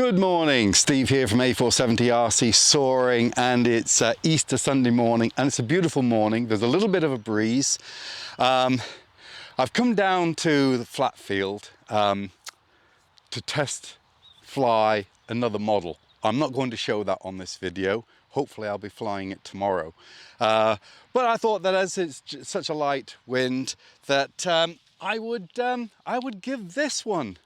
Good morning, Steve here from A470RC Soaring, and it's Easter Sunday morning and it's a beautiful morning. There's a little bit of a breeze. I've come down to the flat field to test fly another model. I'm not going to show that on this video. Hopefully I'll be flying it tomorrow. But I thought that as it's such a light wind that I would give this one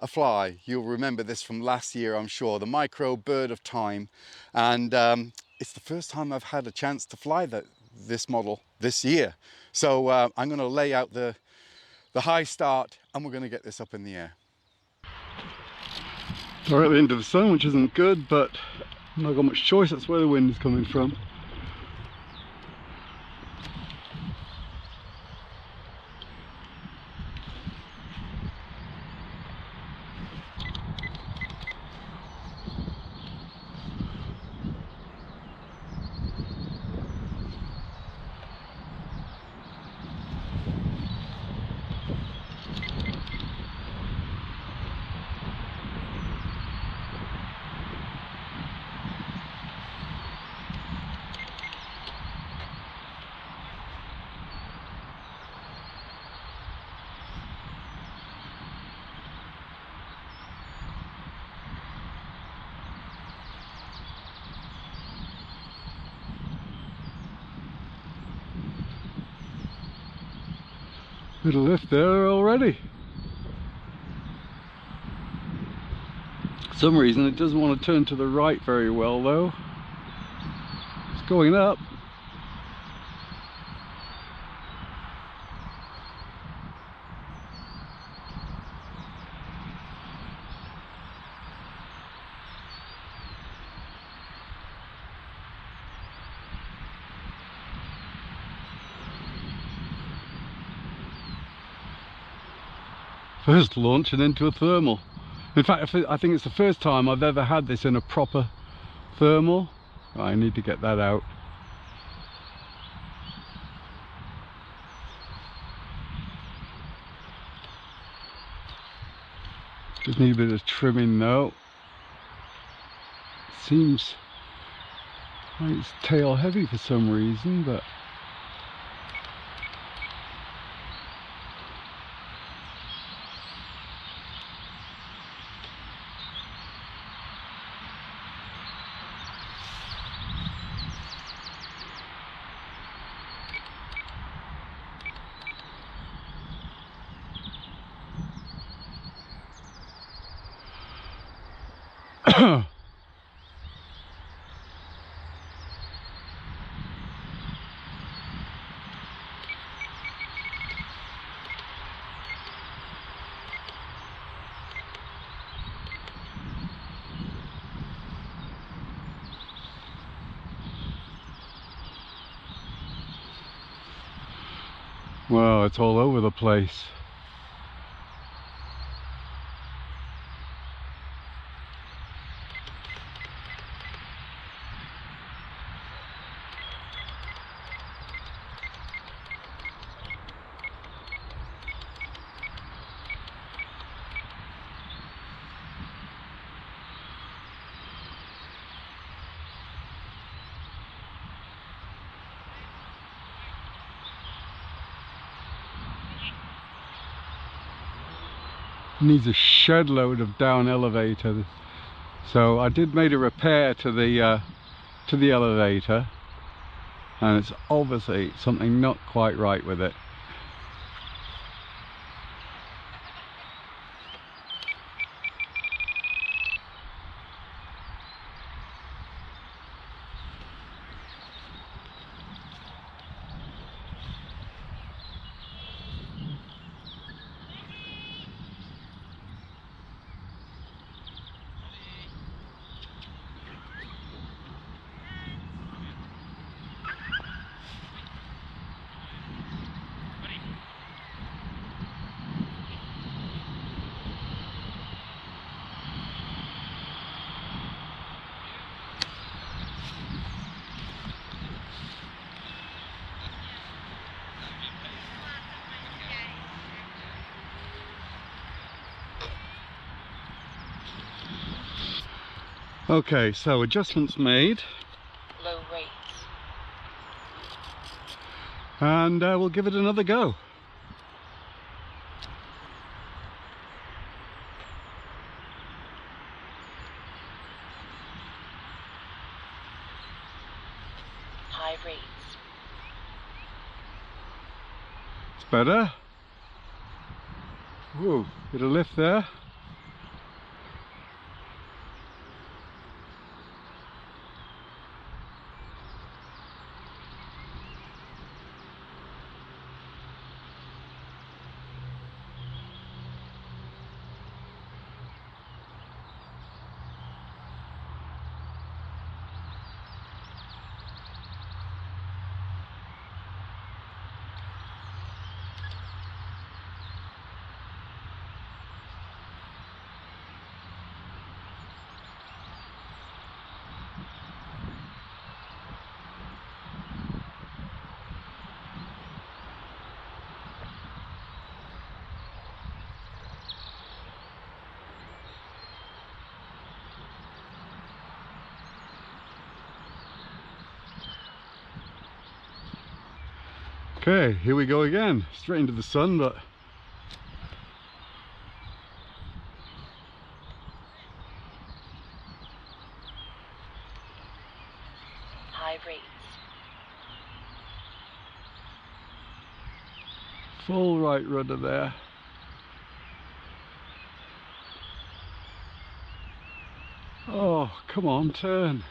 a fly. You'll remember this from last year, I'm sure, the Micro Bird of Time, and it's the first time I've had a chance to fly this model this year. So I'm going to lay out the high start and we're going to get this up in the air. Directly into the sun, which isn't good, but I've not got much choice. That's where the wind is coming from. Bit of lift there already. For some reason it doesn't want to turn to the right very well though. It's going up. First launch and into a thermal. In fact, I think it's the first time I've ever had this in a proper thermal. I need to get that out. Just need a bit of trimming though. Seems like it's tail heavy for some reason, but wow, it's all over the place. Needs a shed load of down elevator, so I did make a repair to the elevator, and it's obviously something not quite right with it. Okay, so adjustments made. Low rates. And we'll give it another go. High rates. It's better. Whoa, bit of lift there. Okay, here we go again. Straight into the sun, but High rates. full right rudder there. Oh, come on, turn.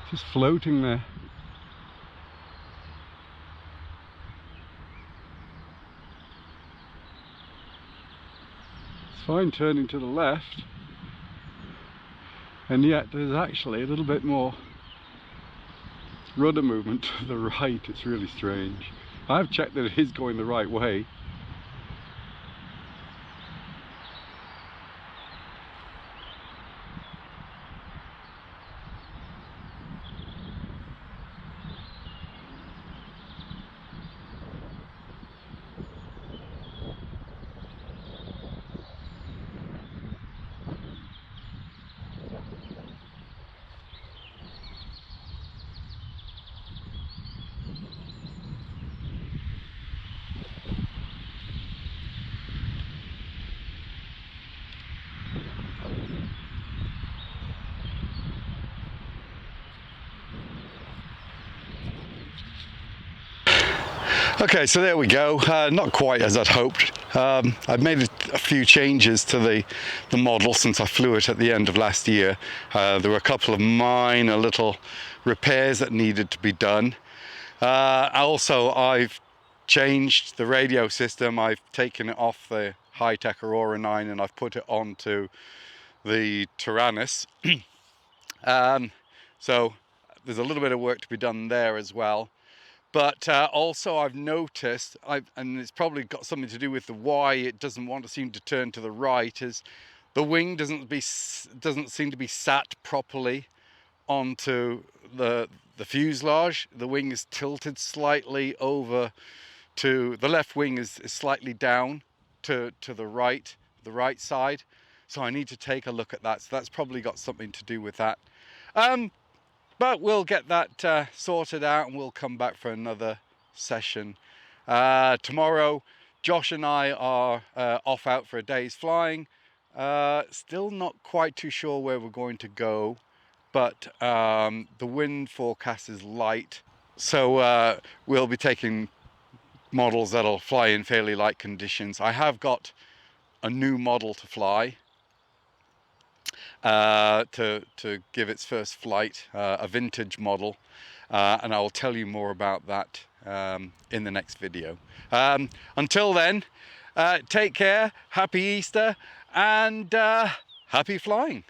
Just floating there. It's fine turning to the left, and yet there's actually a little bit more rudder movement to the right. It's really strange. I've checked that it is going the right way. Okay, so there we go. Not quite as I'd hoped. I've made a few changes to the model since I flew it at the end of last year. There were a couple of minor little repairs that needed to be done. Also, I've changed the radio system. I've taken it off the high-tech Aurora 9 and I've put it onto the Tyrannus. So there's a little bit of work to be done there as well. But also I've noticed, and it's probably got something to do with the why it doesn't want to seem to turn to the right, is the wing doesn't seem to be sat properly onto the fuselage. The wing is tilted slightly over to the left wing is slightly down to the right side. So I need to take a look at that. So that's probably got something to do with that. But we'll get that sorted out and we'll come back for another session. Tomorrow, Josh and I are off out for a day's flying. Still not quite too sure where we're going to go, but the wind forecast is light. So we'll be taking models that'll fly in fairly light conditions. I have got a new model to fly. To give its first flight, a vintage model, and I'll tell you more about that in the next video. Until then, take care, happy Easter, and happy flying.